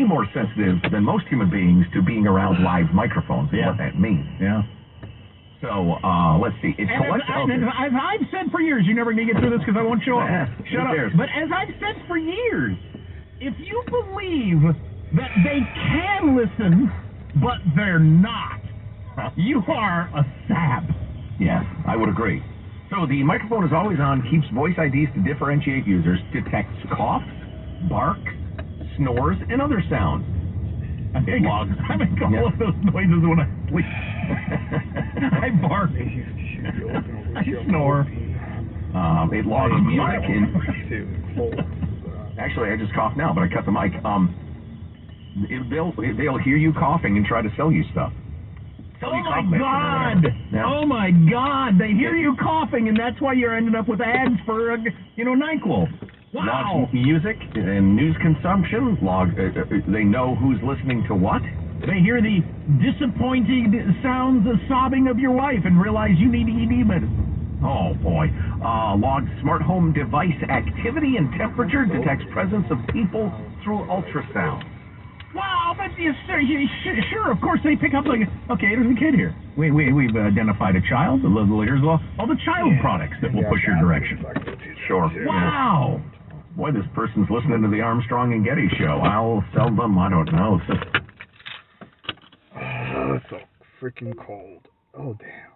way more sensitive than most human beings to being around live microphones and what that means. Yeah. So, let's see. I've said for years, you're never going to get through this because I won't show up. Shut up. But as I've said for years, if you believe that they can listen, but they're not, you are a sap. Yes, I would agree. So the microphone is always on, keeps voice IDs to differentiate users, detects coughs, bark, snores, and other sounds. I make all of those noises when I sleep. I bark. I snore. It logs music in. Actually, I just coughed now, but I cut the mic. They'll hear you coughing and try to sell you stuff. Oh my God! Yeah. Oh my God! They hear you coughing, and that's why you're ending up with ads for, NyQuil. Wow! Logs music and news consumption. They know who's listening to what. They hear the disappointing sounds of sobbing of your wife and realize you need ED medicine. Oh boy! Logs smart home device activity and temperature. Detects presence of people through ultrasound. Wow, but sure, of course they pick up like, okay, there's a kid here. We've identified a child. Here's all the child products that will push your direction. Sure. Wow. Boy, this person's listening to the Armstrong and Getty show. I'll sell them, I don't know. Oh, it's so freaking cold. Oh, damn.